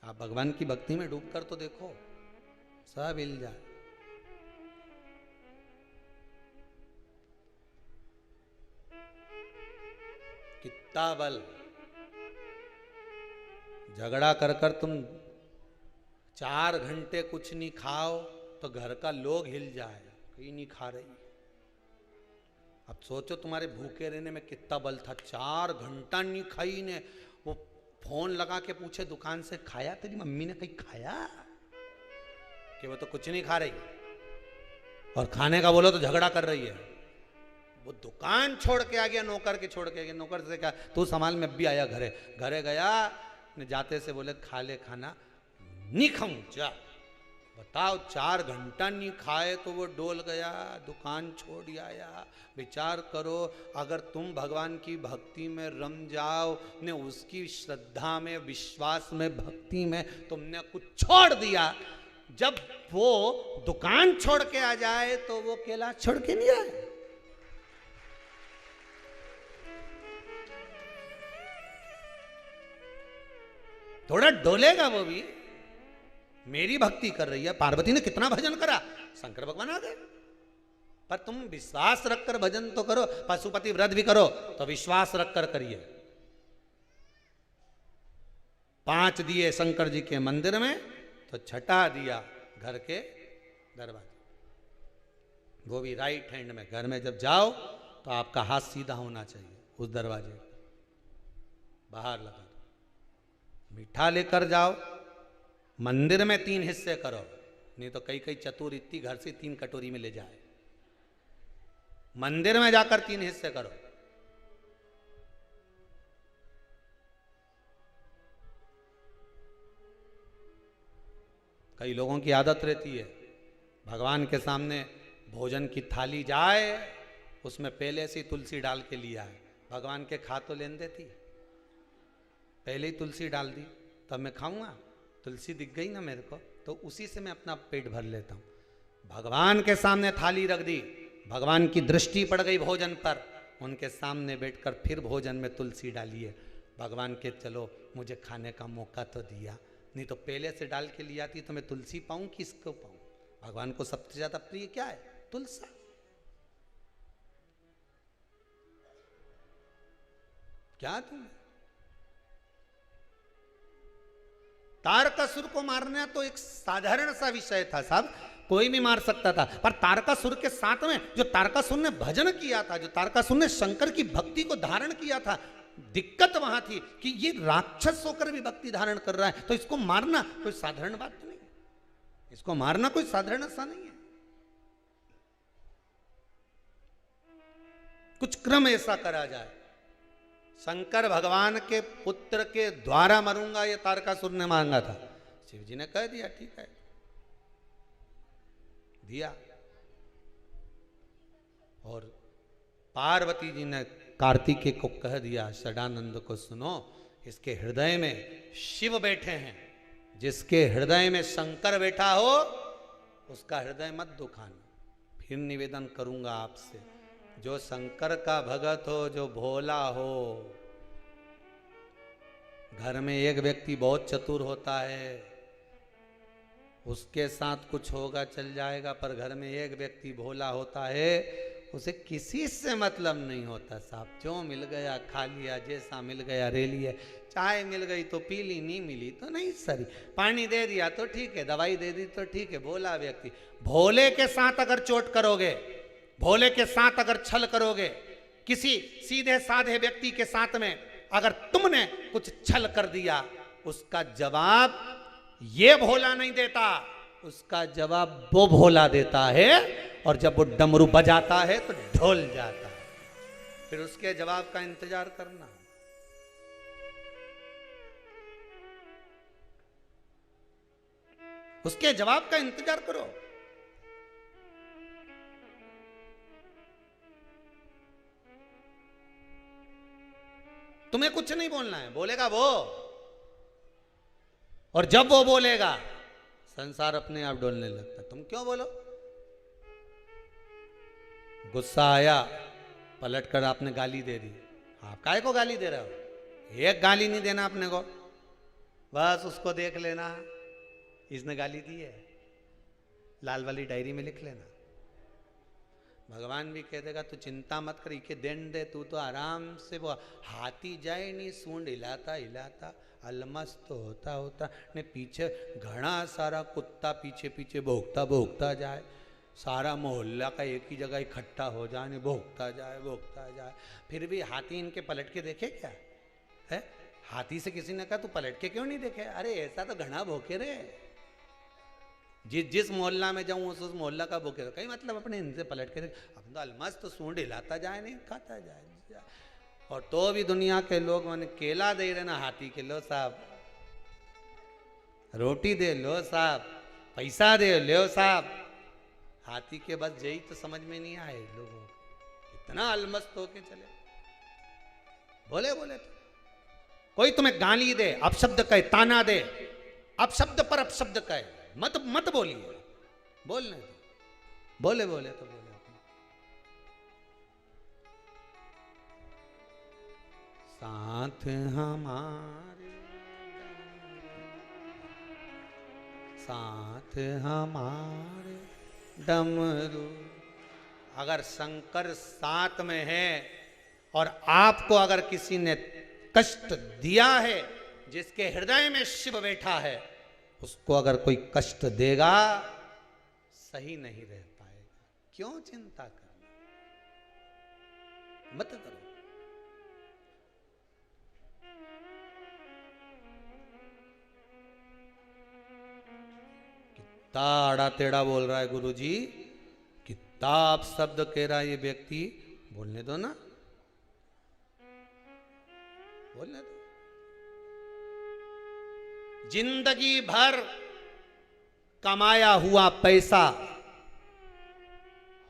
Speaker 1: आप भगवान की भक्ति में डूबकर तो देखो, सब हिल जाए। कितना बल। झगड़ा कर कर तुम 4 घंटे कुछ नहीं खाओ तो घर का लोग हिल जाए, कहीं नहीं खा रही। अब सोचो तुम्हारे भूखे रहने में कितना बल था। 4 घंटा नहीं खाई ने। वो फोन लगा के पूछे दुकान से, खाया तेरी मम्मी ने कहीं खाया? कि वो तो कुछ नहीं खा रही, और खाने का बोलो तो झगड़ा कर रही है। वो दुकान छोड़ के आ गया, नौकर के छोड़ के आ गया। नौकर से कहा तू संभाल, मैं भी आया घरे। घरे गया, ने जाते से बोले खा ले खाना। नहीं खाऊं, जा। बताओ 4 घंटा नहीं खाए तो वो डोल गया, दुकान छोड़ आया। विचार करो, अगर तुम भगवान की भक्ति में रम जाओ ने, उसकी श्रद्धा में, विश्वास में, भक्ति में तुमने कुछ छोड़ दिया, जब वो दुकान छोड़ के आ जाए तो वो केला छोड़ के नहीं आए। थोड़ा डोलेगा वो भी। मेरी भक्ति कर रही है। पार्वती ने कितना भजन करा, शंकर भगवान आ गए। पर तुम विश्वास रखकर भजन तो करो। पशुपति व्रत भी करो तो विश्वास रखकर करिए। 5 दिए शंकर जी के मंदिर में तो छठा दिया घर के दरवाजे, वो भी राइट हैंड में। घर में जब जाओ तो आपका हाथ सीधा होना चाहिए उस दरवाजे, बाहर लगा दो। मीठा लेकर जाओ, मंदिर में 3 हिस्से करो, नहीं तो कई चतुर इतनी घर से 3 कटोरी में ले जाए। मंदिर में जाकर 3 हिस्से करो। कई लोगों की आदत रहती है, भगवान के सामने भोजन की थाली जाए, उसमें पहले से तुलसी डाल के लिया है। भगवान के खा तो लेने देती, पहले ही तुलसी डाल दी, तब मैं खाऊंगा। तुलसी दिख गई ना मेरे को, तो उसी से मैं अपना पेट भर लेता हूं। भगवान के सामने थाली रख दी, भगवान की दृष्टि पड़ गई भोजन पर, उनके सामने बैठकर फिर भोजन में तुलसी डालिए। भगवान के चलो मुझे खाने का मौका तो दिया, नहीं तो पहले से डाल के लिया थी तो मैं तुलसी पाऊं कि इसको पाऊं। भगवान को सबसे ज्यादा प्रिय क्या है? तुलसी। क्या तुम्हें तारकासुर को मारना तो एक साधारण सा विषय था साहब, कोई भी मार सकता था। पर तारकासुर के साथ में जो तारकासुर ने भजन किया था, जो तारकासुर ने शंकर की भक्ति को धारण किया था, दिक्कत वहां थी कि ये राक्षस होकर भी भक्ति धारण कर रहा है, तो इसको मारना कोई साधारण बात नहीं, इसको मारना कोई साधारण सा नहीं है। कुछ क्रम ऐसा करा जाए। शंकर भगवान के पुत्र के द्वारा मरूंगा, ये तारकासुर ने मांगा था। शिव जी ने कह दिया ठीक है, दिया। और पार्वती जी ने कार्तिकेय को कह दिया, षडानंद को सुनो, इसके हृदय में शिव बैठे हैं, जिसके हृदय में शंकर बैठा हो उसका हृदय मत दुखाना। फिर निवेदन करूंगा आपसे, जो शंकर का भगत हो, जो भोला हो, घर में एक व्यक्ति बहुत चतुर होता है, उसके साथ कुछ होगा चल जाएगा, पर घर में एक व्यक्ति भोला होता है, उसे किसी से मतलब नहीं होता साहब। जो मिल गया खा लिया, जैसा मिल गया ले लिया, चाय मिल गई तो पी ली, नहीं मिली तो नहीं सरी, पानी दे दिया तो ठीक है, दवाई दे दी तो ठीक है। भोला व्यक्ति, भोले के साथ अगर चोट करोगे, भोले के साथ अगर छल करोगे, किसी सीधे साधे व्यक्ति के साथ में अगर तुमने कुछ छल कर दिया, उसका जवाब ये भोला नहीं देता, उसका जवाब वो भोला देता है। और जब वो डमरू बजाता है तो ढोल जाता है, फिर उसके जवाब का इंतजार करना। उसके जवाब का इंतजार करो। तुम्हें कुछ नहीं बोलना है, बोलेगा वो, और जब वो बोलेगा संसार अपने आप डोलने लगता है। तुम क्यों बोलो? गुस्सा आया, पलट कर आपने गाली दे दी, आप काहे को गाली दे रहे हो? एक गाली नहीं देना अपने को, बस उसको देख लेना, इसने गाली दी है, लाल वाली डायरी में लिख लेना। भगवान भी कह देगा तू चिंता मत कर, इके देन दे, तू तो आराम से, वो हाथी जाए नहीं, सूंड हिलाता हिलाता अलमस्त होता होता ने पीछे घना सारा कुत्ता पीछे पीछे भोगता भोगता जाए, सारा मोहल्ला का एक ही जगह इकट्ठा हो जाए, नहीं भोगता जाए, फिर भी हाथी इनके पलट के देखे क्या है? हाथी से किसी ने कहा तू पलट के क्यों नहीं देखे? अरे ऐसा तो घना भोके रे, जिस मोहल्ला में जाऊं उस मोहल्ला का भोके, कहीं मतलब अपने इनसे पलट के देख, अब तो अलमस्त सूंड हिलाता जाए, नहीं खाता जाए। और तो भी दुनिया के लोग मैंने केला दे रहे ना हाथी के, लो साहब, रोटी दे लो साहब, पैसा दे लो साहब। हाथी के बस यही तो समझ में नहीं आए लोगों को, इतना अलमस्त होके चले। बोले तो कोई तुम्हें गाली दे, अपशब्द कहे, ताना दे, अपशब्द पर अपशब्द कहे, मत बोलिए, बोलने दो, बोले तो बोले। साथ हमारे, साथ हमारे डमरू। अगर शंकर साथ में है और आपको अगर किसी ने कष्ट दिया है, जिसके हृदय में शिव बैठा है, उसको अगर कोई कष्ट देगा, सही नहीं रह पाएगा। क्यों चिंता करना, मत करो। कितना आड़ा टेढ़ा बोल रहा है गुरुजी, कितना आप शब्द कह रहा है ये व्यक्ति, बोलने दो ना, बोलने दो। जिंदगी भर कमाया हुआ पैसा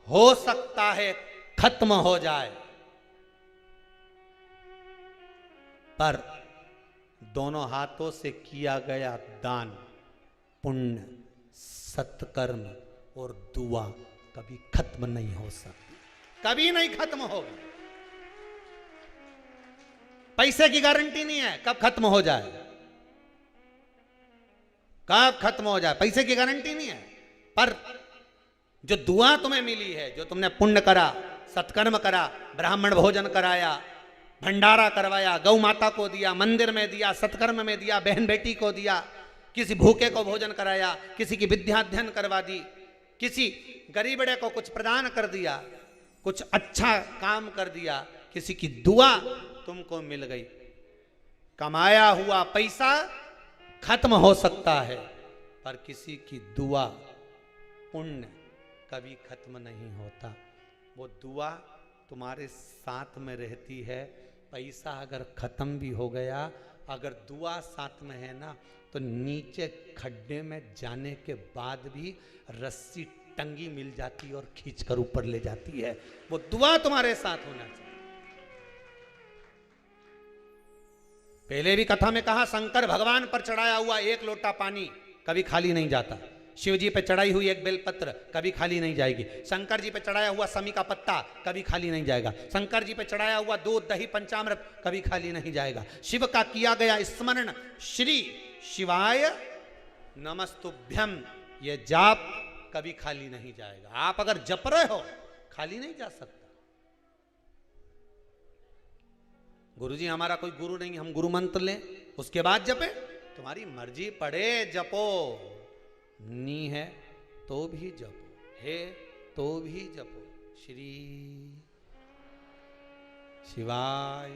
Speaker 1: हो सकता है खत्म हो जाए, पर दोनों हाथों से किया गया दान, पुण्य, सत्कर्म और दुआ कभी खत्म नहीं हो सकती, कभी नहीं खत्म होगी। पैसे की गारंटी नहीं है कब खत्म हो जाए, कब खत्म हो जाए, पैसे की गारंटी नहीं है। पर जो दुआ तुम्हें मिली है, जो तुमने पुण्य करा, सत्कर्म करा, ब्राह्मण भोजन कराया, भंडारा करवाया, गौ माता को दिया, मंदिर में दिया, सत्कर्म में दिया, बहन बेटी को दिया, किसी भूखे को भोजन कराया, किसी की विद्याध्ययन करवा दी, किसी गरीबड़े को कुछ प्रदान कर दिया, कुछ अच्छा काम कर दिया, किसी की दुआ तुमको मिल गई। कमाया हुआ पैसा खत्म हो सकता है, पर किसी की दुआ, पुण्य कभी खत्म नहीं होता। वो दुआ तुम्हारे साथ में रहती है, पैसा अगर खत्म भी हो गया, अगर दुआ साथ में है ना, तो नीचे खड्डे में जाने के बाद भी रस्सी टंगी मिल जाती है और खींचकर ऊपर ले जाती है। वो दुआ तुम्हारे साथ होना चाहिए। पहले भी कथा में कहा, शंकर भगवान पर चढ़ाया हुआ एक लोटा पानी कभी खाली नहीं जाता। शिव जी पे चढ़ाई हुई एक बेलपत्र कभी खाली नहीं जाएगी। शंकर जी पे चढ़ाया हुआ समी का पत्ता कभी खाली नहीं जाएगा। शंकर जी पे चढ़ाया हुआ दूध दही पंचामृत कभी खाली नहीं जाएगा। शिव का किया गया स्मरण श्री शिवाय नमस्तुभ्यम, ये जाप कभी खाली नहीं जाएगा। आप अगर जप रहे हो, खाली नहीं जा सकता। गुरुजी हमारा कोई गुरु नहीं, हम गुरु मंत्र लें उसके बाद जपे, तुम्हारी मर्जी, पढ़े जपो, नी है तो भी जपो, है तो भी जपो। श्री शिवाय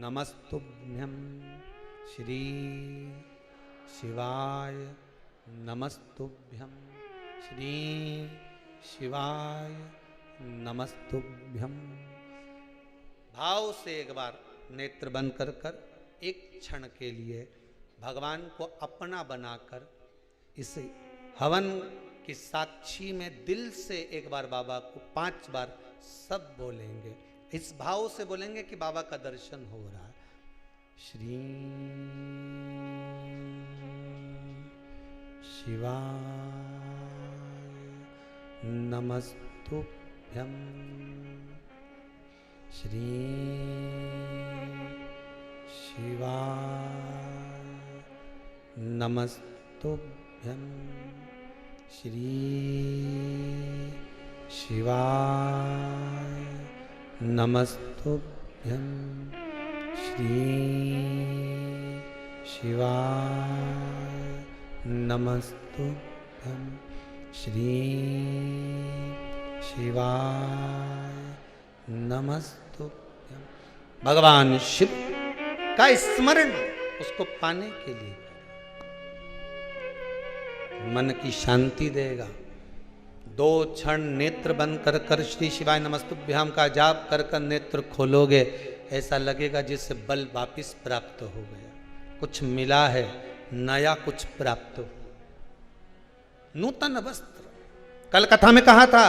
Speaker 1: नमस्तुभ्यम, श्री शिवाय नमस्तुभ्यम, श्री शिवाय नमस्तुभ्यम। भाव से एक बार नेत्र बंद कर कर एक क्षण के लिए भगवान को अपना बनाकर इस हवन की साक्षी में दिल से एक बार बाबा को 5 बार सब बोलेंगे। इस भाव से बोलेंगे कि बाबा का दर्शन हो रहा है। श्री शिवाय नमस्तुभ्यम, श्री शिवाय नमस्तुभ्यम, श्री शिवाय नमस्तुभ्यम, श्री शिवाय नमस्तुभ्यम, श्री शिवाय नमस्तुभ्यम। भगवान शिव का स्मरण उसको पाने के लिए मन की शांति देगा। 2 क्षण नेत्र बंद कर कर श्री शिवाय नमस्तुभ्याम का जाप कर कर नेत्र खोलोगे, ऐसा लगेगा जिससे बल वापिस प्राप्त हो गया, कुछ मिला है, नया कुछ प्राप्त हो, नूतन वस्त्र। कल कथा में कहा था,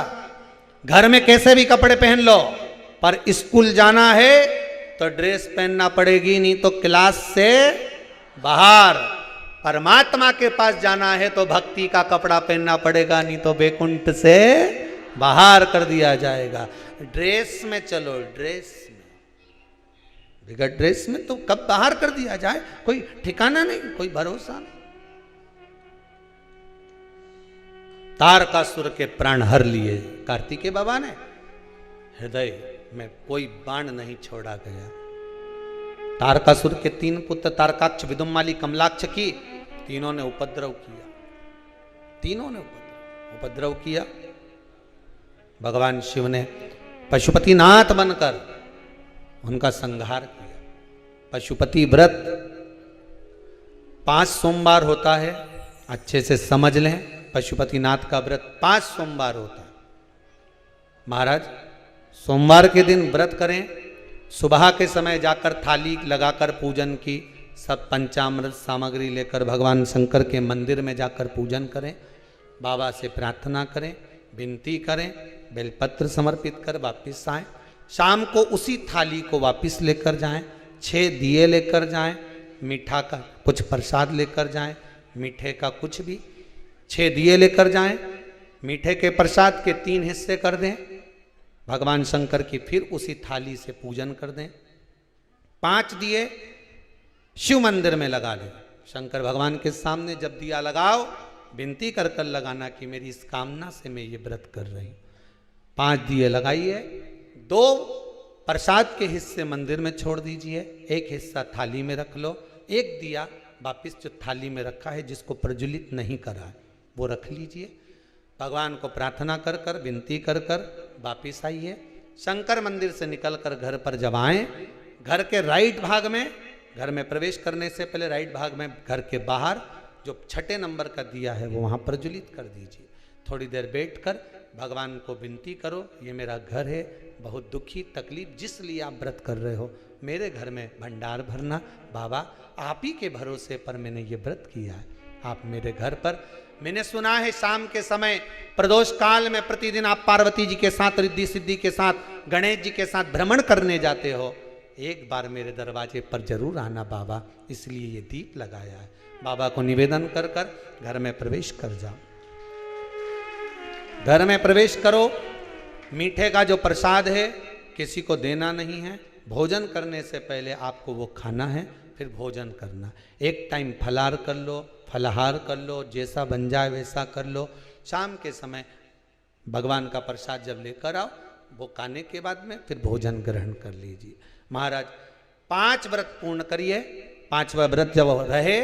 Speaker 1: घर में कैसे भी कपड़े पहन लो, पर स्कूल जाना है तो ड्रेस पहनना पड़ेगी, नहीं तो क्लास से बाहर। परमात्मा के पास जाना है तो भक्ति का कपड़ा पहनना पड़ेगा, नहीं तो बैकुंठ से बाहर कर दिया जाएगा। ड्रेस में चलो, ड्रेस में, बिगड़ ड्रेस में तो कब बाहर कर दिया जाए, कोई ठिकाना नहीं, कोई भरोसा नहीं। तारकासुर के प्राण हर लिए कार्तिकेय बाबा ने, हृदय में कोई बाण नहीं छोड़ा गया। तारकासुर के 3 पुत्र तारकाक्ष, विदुम्माली, कमलाक्ष की, तीनों ने उपद्रव किया, तीनों ने उपद्रव किया। भगवान शिव ने पशुपतिनाथ बनकर उनका संहार किया। पशुपति व्रत 5 सोमवार होता है, अच्छे से समझ लें। पशुपतिनाथ का व्रत 5 सोमवार होता है। महाराज सोमवार के दिन व्रत करें, सुबह के समय जाकर थाली लगाकर पूजन की, सब पंचामृत सामग्री लेकर भगवान शंकर के मंदिर में जाकर पूजन करें, बाबा से प्रार्थना करें, विनती करें, बेलपत्र समर्पित कर वापिस आएं। शाम को उसी थाली को वापिस लेकर जाएं, 6 दिए लेकर जाएं, मीठा का कुछ प्रसाद लेकर जाएं, मीठे का कुछ भी, 6 दिए लेकर जाएं, मीठे के प्रसाद के 3 हिस्से कर दें, भगवान शंकर की फिर उसी थाली से पूजन कर दें। 5 दिए शिव मंदिर में लगा दें। शंकर भगवान के सामने जब दिया लगाओ, विनती कर कर लगाना कि मेरी इस कामना से मैं ये व्रत कर रही हूँ। 5 दिए लगाइए, 2 प्रसाद के हिस्से मंदिर में छोड़ दीजिए, 1 हिस्सा थाली में रख लो, 1 दिया वापिस जो थाली में रखा है जिसको प्रज्वलित नहीं करा है वो रख लीजिए। भगवान को प्रार्थना कर कर, विनती कर कर वापिस आइए। शंकर मंदिर से निकलकर घर पर जब आएं, घर के राइट भाग में, घर में प्रवेश करने से पहले राइट भाग में घर के बाहर जो 6ठे नंबर का दिया है वो वहाँ प्रज्वलित कर दीजिए। थोड़ी देर बैठकर भगवान को विनती करो, ये मेरा घर है, बहुत दुखी तकलीफ जिस लिए आप व्रत कर रहे हो, मेरे घर में भंडार भरना। बाबा आप ही के भरोसे पर मैंने ये व्रत किया है, आप मेरे घर पर, मैंने सुना है शाम के समय प्रदोष काल में प्रतिदिन आप पार्वती जी के साथ, रिद्धि सिद्धि के साथ, गणेश जी के साथ भ्रमण करने जाते हो, एक बार मेरे दरवाजे पर जरूर आना बाबा, इसलिए ये दीप लगाया है। बाबा को निवेदन कर कर घर में प्रवेश कर जाओ। घर में प्रवेश करो, मीठे का जो प्रसाद है किसी को देना नहीं है, भोजन करने से पहले आपको वो खाना है, फिर भोजन करना। एक टाइम फलाहार कर लो, फलाहार कर लो, जैसा बन जाए वैसा कर लो। शाम के समय भगवान का प्रसाद जब लेकर आओ, वो खाने के बाद में फिर भोजन ग्रहण कर लीजिए। महाराज 5 व्रत पूर्ण करिए, 5वां व्रत जब रहे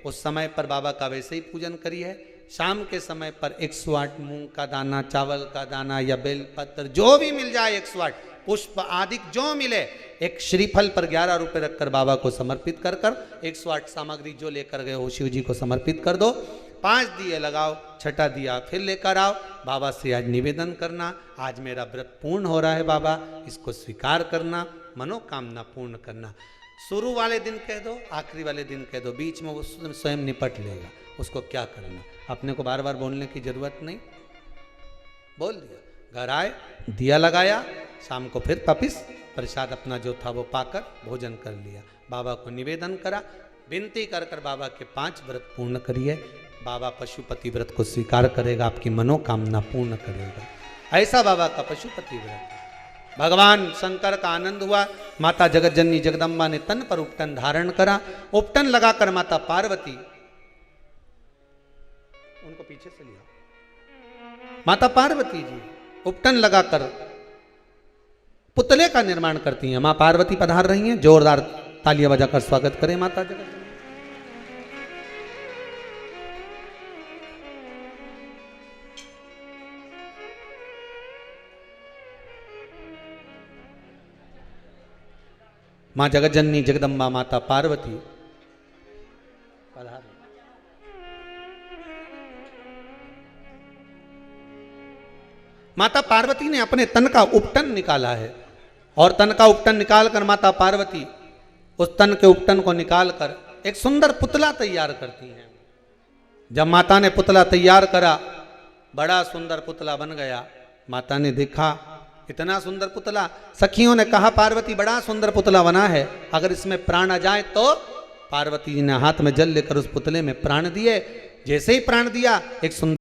Speaker 1: उस समय पर बाबा का वैसे ही पूजन करिए। शाम के समय पर 108 मूंग का दाना, चावल का दाना या बेल पत्र जो भी मिल जाए, 108 पुष्प आदि जो मिले, एक श्रीफल पर 11 रुपए रखकर बाबा को समर्पित कर कर 108 सामग्री जो लेकर गए हो शिव जी को समर्पित कर दो। 5 दिए लगाओ, छठा दिया फिर लेकर आओ, बाबा से आज निवेदन करना, आज मेरा व्रत पूर्ण हो रहा है बाबा, इसको स्वीकार करना, मनोकामना पूर्ण करना। शुरू वाले दिन कह दो, आखिरी वाले दिन कह दो, बीच में वो स्वयं निपट लेगा, उसको क्या करना, अपने को बार बार बोलने की जरूरत नहीं, बोल दिया। घर आए, दिया लगाया, शाम को फिर वापिस प्रसाद अपना जो था वो पाकर भोजन कर लिया। बाबा को निवेदन करा, विनती कर कर बाबा के 5 व्रत पूर्ण करिए। बाबा पशुपति व्रत को स्वीकार करेगा, आपकी मनोकामना पूर्ण करेगा। ऐसा बाबा का पशुपति व्रत। भगवान शंकर का आनंद हुआ। माता जगतजननी जगदम्बा ने तन पर उपटन धारण करा। उपटन लगाकर माता पार्वती, उनको पीछे से लिया, माता पार्वती जी उपटन लगाकर पुतले का निर्माण करती हैं। मां पार्वती पधार रही हैं, जोरदार तालियां बजाकर स्वागत करें माता जगतजननी। मां जगतजननी जगदम्बा माता पार्वती पधार। माता पार्वती ने अपने तन का उपटन निकाला है और तन का उपटन निकालकर माता पार्वती उस तन के उपटन को निकालकर एक सुंदर पुतला तैयार करती हैं। जब माता ने पुतला तैयार करा, बड़ा सुंदर पुतला बन गया। माता ने देखा इतना सुंदर पुतला, सखियों ने कहा पार्वती बड़ा सुंदर पुतला बना है, अगर इसमें प्राण आ जाए तो। पार्वती जी ने हाथ में जल लेकर उस पुतले में प्राण दिए। जैसे ही प्राण दिया, एक सुंदर